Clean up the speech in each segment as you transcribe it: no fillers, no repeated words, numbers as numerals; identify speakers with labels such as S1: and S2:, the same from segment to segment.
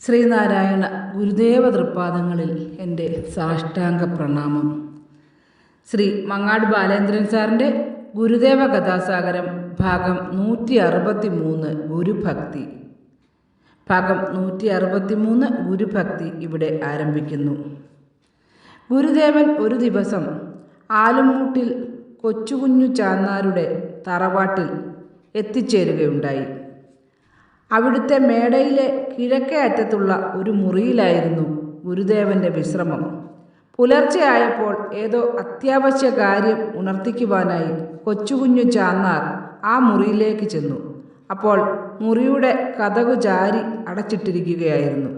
S1: ശ്രീനാരായണ ഗുരുദേവ തൃപ്പാദങ്ങളിൽ എൻ്റെ സാഷ്ടാംഗ പ്രണാമം. ശ്രീ മങ്ങാട് ബാലേന്ദ്രൻ സാറിൻ്റെ ഗുരുദേവ കഥാസാഗരം ഭാഗം 163 ഗുരുഭക്തി. ഭാഗം 163 ഗുരുഭക്തി ഇവിടെ ആരംഭിക്കുന്നു. ഗുരുദേവൻ ഒരു ദിവസം ആലുംമൂട്ടിൽ കൊച്ചുകുഞ്ഞു ചാന്നാരുടെ തറവാട്ടിൽ എത്തിച്ചേരുകയുണ്ടായി. അവിടുത്തെ മേടയിലെ കിഴക്കേ അറ്റത്തുള്ള ഒരു മുറിയിലായിരുന്നു ഗുരുദേവൻ്റെ വിശ്രമം. പുലർച്ചെയായപ്പോൾ ഏതോ അത്യാവശ്യ കാര്യം ഉണർത്തിക്കുവാനായി കൊച്ചുകുഞ്ഞു ചാന്നാർ ആ മുറിയിലേക്ക് ചെന്നു. അപ്പോൾ മുറിയുടെ കതകു ചാരി അടച്ചിട്ടിരിക്കുകയായിരുന്നു.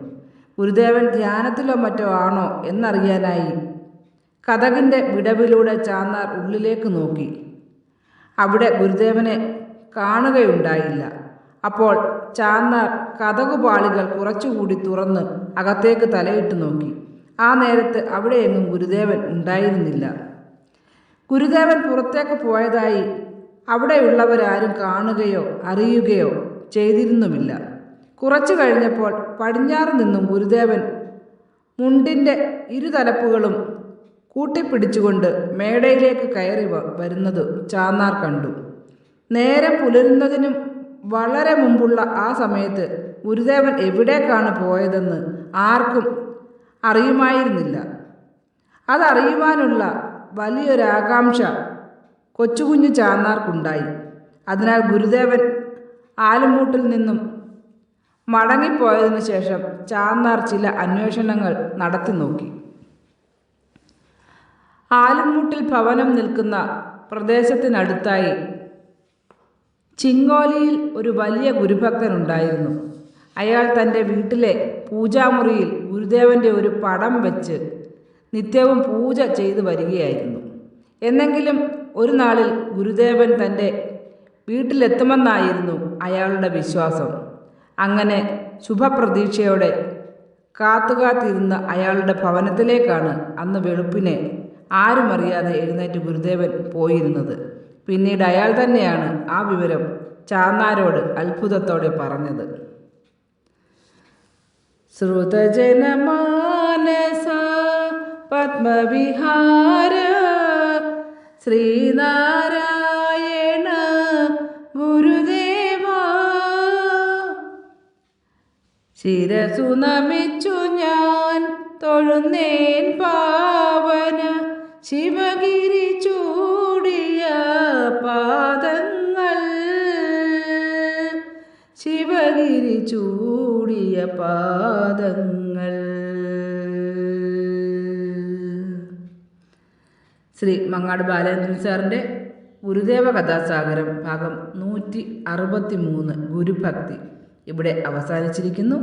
S1: ഗുരുദേവൻ ധ്യാനത്തിലോ മറ്റോ ആണോ എന്നറിയാനായി കതകിൻ്റെ വിടവിലൂടെ ചാന്നാർ ഉള്ളിലേക്ക് നോക്കി. അവിടെ ഗുരുദേവനെ കാണുകയുണ്ടായില്ല. അപ്പോൾ ചാന്നാർ കതകുപാളികൾ കുറച്ചുകൂടി തുറന്ന് അകത്തേക്ക് തലയിട്ട് നോക്കി. ആ നേരത്ത് അവിടെയെങ്ങും ഗുരുദേവൻ ഉണ്ടായിരുന്നില്ല. ഗുരുദേവൻ പുറത്തേക്ക് പോയതായി അവിടെയുള്ളവരാരും കാണുകയോ അറിയുകയോ ചെയ്തിരുന്നുമില്ല. കുറച്ചു കഴിഞ്ഞപ്പോൾ പടിഞ്ഞാറ് നിന്നും ഗുരുദേവൻ മുണ്ടിൻ്റെ ഇരുതലപ്പുകളും കൂട്ടിപ്പിടിച്ചുകൊണ്ട് മേടയിലേക്ക് കയറി വരുന്നത് ചാന്നാർ കണ്ടു. നേരം പുലരുന്നതിനും വളരെ മുമ്പുള്ള ആ സമയത്ത് ഗുരുദേവൻ എവിടേക്കാണ് പോയതെന്ന് ആർക്കും അറിയുമായിരുന്നില്ല. അതറിയുവാനുള്ള വലിയൊരാകാംക്ഷ കൊച്ചുകുഞ്ഞു ചാന്നാർക്കുണ്ടായി. അതിനാൽ ഗുരുദേവൻ ആലുംമൂട്ടിൽ നിന്നും മടങ്ങിപ്പോയതിനു ശേഷം ചാന്നാർ ചില അന്വേഷണങ്ങൾ നടത്തി നോക്കി. ആലുംമൂട്ടിൽ ഭവനം നിൽക്കുന്ന പ്രദേശത്തിനടുത്തായി ചിങ്ങോലിയിൽ ഒരു വലിയ ഗുരുഭക്തനുണ്ടായിരുന്നു. അയാൾ തൻ്റെ വീട്ടിലെ പൂജാമുറിയിൽ ഗുരുദേവൻ്റെ ഒരു പടം വെച്ച് നിത്യവും പൂജ ചെയ്തു വരികയായിരുന്നു. എന്നെങ്കിലും ഒരു നാളിൽ ഗുരുദേവൻ തൻ്റെ വീട്ടിലെത്തുമെന്നായിരുന്നു അയാളുടെ വിശ്വാസം. അങ്ങനെ ശുഭപ്രതീക്ഷയോടെ കാത്തുകാത്തിരുന്ന അയാളുടെ ഭവനത്തിലേക്കാണ് അന്ന് വെളുപ്പിനെ ആരുമറിയാതെ എഴുന്നേറ്റ് ഗുരുദേവൻ പോയിരുന്നത്. പിന്നീട് അയാൾ തന്നെയാണ് ആ വിവരം ചാന്നാരോട് അത്ഭുതത്തോടെ പറഞ്ഞത്. ശ്രുതജനമാനസ പത്മവിഹാര ശ്രീനാരായണ ഗുരുദേവ, ശിരസു നമിച്ചു ഞാൻ തൊഴുന്നേൻ പാവന ശിവഗിരി ചൂടിയ പാദങ്ങൾ, ശിവഗിരി ചൂടിയ പാദങ്ങൾ. ശ്രീ മങ്ങാട് ബാലേന്ദ്രൻ സാറിൻ്റെ ഗുരുദേവ കഥാസാഗരം ഭാഗം 163 ഗുരുഭക്തി ഇവിടെ അവസാനിച്ചിരിക്കുന്നു.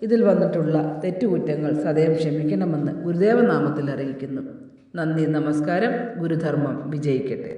S1: ഇതിൽ വന്നിട്ടുള്ള തെറ്റുകുറ്റങ്ങൾ സദയം ക്ഷമിക്കണമെന്ന് ഗുരുദേവനാമത്തിൽ അറിയിക്കുന്നു. നന്ദി, നമസ്കാരം. ഗുരുധർമ്മം വിജയിക്കട്ടെ.